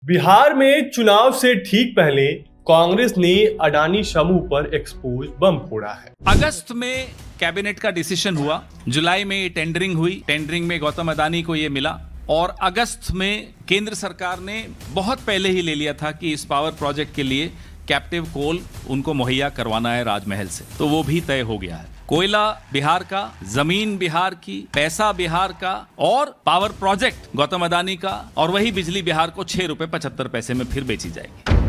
बिहार में चुनाव से ठीक पहले कांग्रेस ने अडानी समूह पर एक्सपोज बम फोड़ा है। अगस्त में कैबिनेट का डिसीजन हुआ, जुलाई में टेंडरिंग हुई, टेंडरिंग में गौतम अडानी को ये मिला और अगस्त में केंद्र सरकार ने बहुत पहले ही ले लिया था कि इस पावर प्रोजेक्ट के लिए कैप्टिव कोल उनको मुहैया करवाना है राजमहल से, तो वो भी तय हो गया है। कोयला बिहार का, जमीन बिहार की, पैसा बिहार का और पावर प्रोजेक्ट गौतम अडानी का, और वही बिजली बिहार को 6 रुपए 75 पैसे में फिर बेची जाएगी।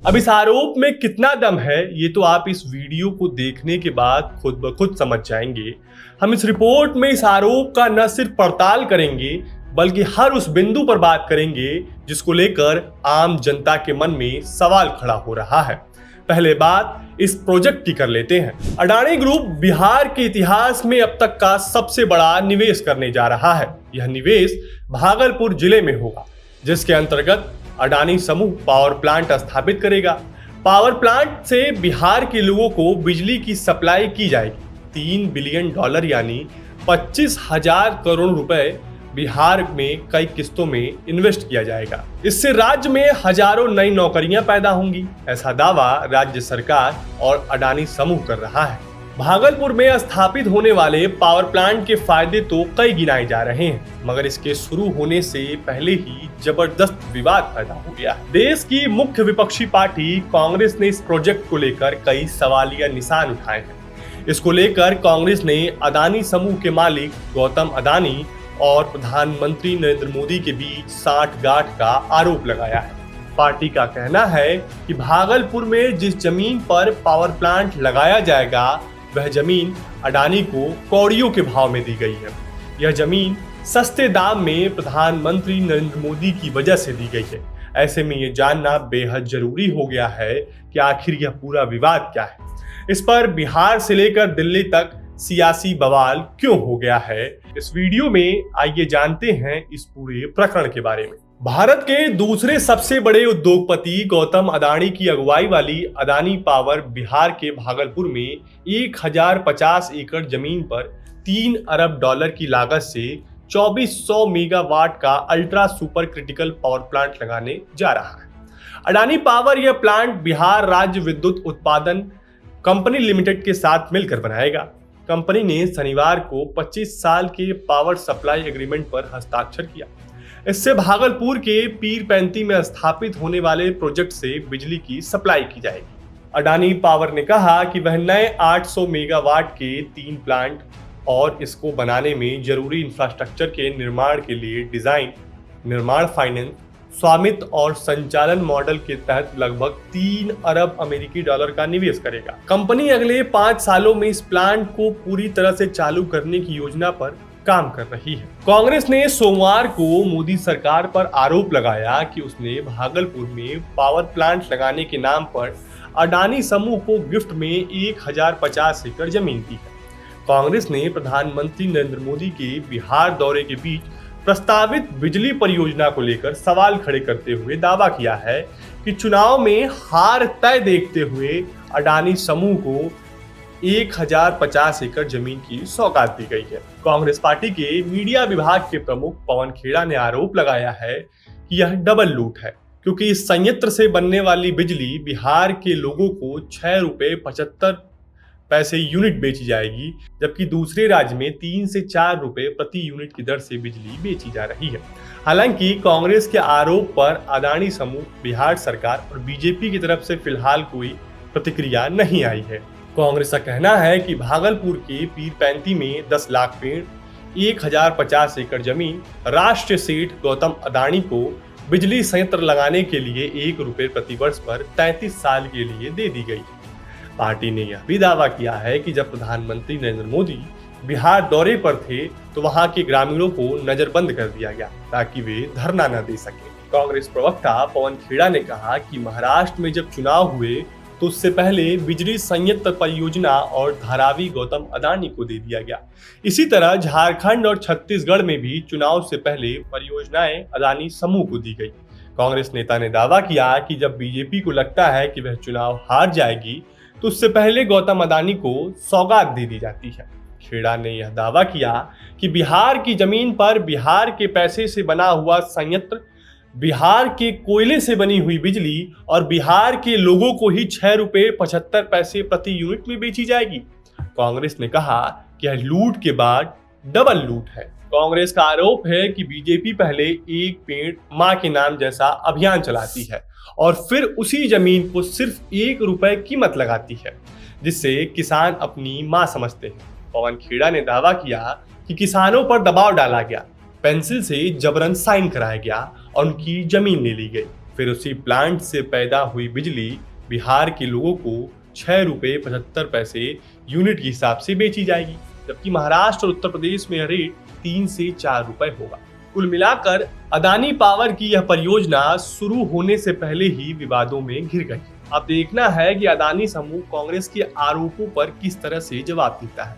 अब इस आरोप में कितना दम है ये तो आप इस वीडियो को देखने के बाद खुद ब खुद समझ जाएंगे। हम इस रिपोर्ट में इस आरोप का न सिर्फ पड़ताल करेंगे बल्कि हर उस बिंदु पर बात करेंगे जिसको लेकर आम जनता के मन में सवाल खड़ा हो रहा है। पहले बात इस प्रोजेक्ट की कर लेते हैं। अडानी ग्रुप बिहार के इतिहास में अब तक का सबसे बड़ा निवेश करने जा रहा है। यह निवेश भागलपुर जिले में होगा, जिसके अंतर्गत अडानी समूह पावर प्लांट स्थापित करेगा। पावर प्लांट से बिहार के लोगों को बिजली की सप्लाई की जाएगी। $3 बिलियन यानी 25,000 करोड़ रुपए बिहार में कई किस्तों में इन्वेस्ट किया जाएगा। इससे राज्य में हजारों नई नौकरियां पैदा होंगी, ऐसा दावा राज्य सरकार और अडानी समूह कर रहा है। भागलपुर में स्थापित होने वाले पावर प्लांट के फायदे तो कई गिनाए जा रहे हैं, मगर इसके शुरू होने से पहले ही जबरदस्त विवाद पैदा हो गया है। देश की मुख्य विपक्षी पार्टी कांग्रेस ने इस प्रोजेक्ट को लेकर कई सवालिया निशान उठाए हैं। इसको लेकर कांग्रेस ने अडानी समूह के मालिक गौतम अडानी और प्रधानमंत्री नरेंद्र मोदी के बीच साठगांठ का आरोप लगाया है। पार्टी का कहना है कि भागलपुर में जिस जमीन पर पावर प्लांट लगाया जाएगा वह जमीन अडानी को कौड़ियों के भाव में दी गई है। यह जमीन सस्ते दाम में प्रधानमंत्री नरेंद्र मोदी की वजह से दी गई है। ऐसे में ये जानना बेहद जरूरी हो गया है कि आखिर यह पूरा विवाद क्या है। इस पर बिहार से लेकर दिल्ली तक सियासी बवाल क्यों हो गया है, इस वीडियो में आइए जानते हैं इस पूरे प्रकरण के बारे में। भारत के दूसरे सबसे बड़े उद्योगपति गौतम अडानी की अगुवाई वाली अडानी पावर बिहार के भागलपुर में 1050 एकड़ जमीन पर $3 अरब की लागत से 2400 मेगावाट का ultra super critical power plant लगाने जा रहा है। अडानी पावर यह प्लांट बिहार राज्य विद्युत उत्पादन कंपनी लिमिटेड के साथ मिलकर बनाएगा। कंपनी ने शनिवार को 25 साल के पावर सप्लाई एग्रीमेंट पर हस्ताक्षर किया। इससे भागलपुर के पीरपैंती में स्थापित होने वाले प्रोजेक्ट से बिजली की सप्लाई की जाएगी। अडानी पावर ने कहा कि वह नए 800 मेगावाट के 3 प्लांट और इसको बनाने में जरूरी इंफ्रास्ट्रक्चर के निर्माण के लिए डिजाइन, निर्माण फाइनेंस, स्वामित्व और संचालन मॉडल के तहत लगभग $3 अरब का निवेश करेगा। कंपनी अगले 5 सालों में इस प्लांट को पूरी तरह से चालू करने की योजना पर काम कर रही है। कांग्रेस ने सोमवार को मोदी सरकार पर आरोप लगाया कि उसने भागलपुर में पावर प्लांट लगाने के नाम पर अडानी समूह को गिफ्ट में 1050 एकड़ जमीन दी है। कांग्रेस ने प्रधानमंत्री नरेंद्र मोदी के बिहार दौरे के बीच प्रस्तावित बिजली परियोजना को लेकर सवाल खड़े करते हुए दावा किया है कि चुनाव में हार तय देखते हुए अडानी समूह को 1050 एकड़ जमीन की सौगात दी गई है। कांग्रेस पार्टी के मीडिया विभाग के प्रमुख पवन खेड़ा ने आरोप लगाया है कि यह डबल लूट है, क्योंकि इस संयंत्र से बनने वाली बिजली बिहार के लोगों को 6 रुपए 75 पैसे यूनिट बेची जाएगी, जबकि दूसरे राज्य में 3 से 4 रुपए प्रति यूनिट की दर से बिजली बेची जा रही है। हालांकि कांग्रेस के आरोप पर अडानी समूह, बिहार सरकार और बीजेपी की तरफ से फिलहाल कोई प्रतिक्रिया नहीं आई है। कांग्रेस का कहना है कि भागलपुर के पीरपैंती में 10 लाख पेड़, 1050 एकड़ जमीन राष्ट्रीय सेठ गौतम अडानी को बिजली संयंत्र लगाने के लिए 1 रुपए प्रति वर्ष पर 33 साल के लिए दे दी गई। पार्टी ने यह भी दावा किया है कि जब प्रधानमंत्री नरेंद्र मोदी बिहार दौरे पर थे तो वहां के ग्रामीणों को नजरबंद कर दिया गया ताकि वे धरना न दे सके। कांग्रेस प्रवक्ता पवन खेड़ा ने कहा कि महाराष्ट्र में जब चुनाव हुए तो उससे पहले बिजली संयंत्र परियोजना और धारावी गौतम अडानी को दे दिया गया। इसी तरह झारखंड और छत्तीसगढ़ में भी चुनाव से पहले परियोजनाएं अडानी समूह को दी गई। कांग्रेस नेता ने दावा किया कि जब बीजेपी को लगता है कि वह चुनाव हार जाएगी तो उससे पहले गौतम अडानी को सौगात दे दी जाती है। खेड़ा ने यह दावा किया कि बिहार की जमीन पर बिहार के पैसे से बना हुआ संयंत्र बिहार के कोयले से बनी हुई बिजली और बिहार के लोगों को ही 6 रुपए 75 पैसे प्रति यूनिट में बेची जाएगी। कांग्रेस ने कहा कि यह लूट के बाद डबल लूट है। कांग्रेस का आरोप है कि बीजेपी पहले एक पेड़ मां के नाम जैसा अभियान चलाती है और फिर उसी जमीन को सिर्फ 1 रुपए कीमत लगाती है, जिससे किसान अपनी मां समझते हैं। पवन खेड़ा ने दावा किया कि किसानों पर दबाव डाला गया, पेंसिल से जबरन साइन कराया गया और उनकी जमीन ले ली गई। फिर उसी प्लांट से पैदा हुई बिजली बिहार के लोगों को 6 रुपए 75 पैसे यूनिट के हिसाब से बेची जाएगी, जबकि महाराष्ट्र और उत्तर प्रदेश में यह रेट 3 से 4 रुपए होगा। कुल मिलाकर अदानी पावर की यह परियोजना शुरू होने से पहले ही विवादों में घिर गई। अब देखना है कि अदानी समूह कांग्रेस के आरोपों पर किस तरह से जवाब देता है।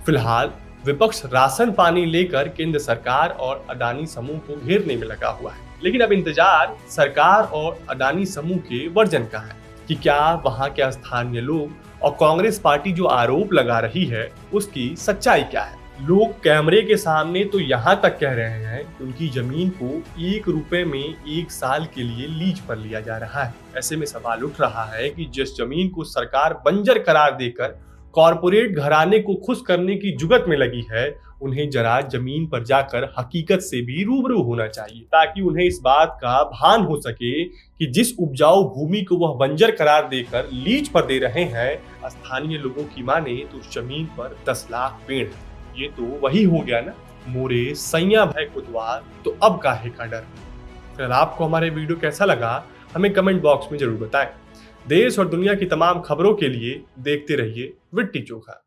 फिलहाल विपक्ष राशन पानी लेकर केंद्र सरकार और अदानी समूह को घेरने में लगा हुआ है, लेकिन अब इंतजार सरकार और अदानी समूह के वर्जन का है कि क्या वहां के स्थानीय लोग और कांग्रेस पार्टी जो आरोप लगा रही है उसकी सच्चाई क्या है। लोग कैमरे के सामने तो यहाँ तक कह रहे हैं कि उनकी जमीन को 1 रुपए में 1 साल के लिए लीज पर लिया जा रहा है। ऐसे में सवाल उठ रहा है कि जिस जमीन को सरकार बंजर करार देकर कॉरपोरेट घराने को खुश करने की जुगत में लगी है, उन्हें जरा जमीन पर जाकर हकीकत से भी रूबरू होना चाहिए, ताकि उन्हें इस बात का भान हो सके कि जिस उपजाऊ भूमि को वह बंजर करार देकर लीज पर दे रहे हैं, स्थानीय लोगों की माने तो उस जमीन पर 10 लाख पेड़ है। ये तो वही हो गया ना, मोरे सैया भय कुतवाल तो अब काहे का डर। अगर आपको हमारे वीडियो कैसा लगा हमें कमेंट बॉक्स में जरूर बताएं। देश और दुनिया की तमाम खबरों के लिए देखते रहिए विट्टी चोखा।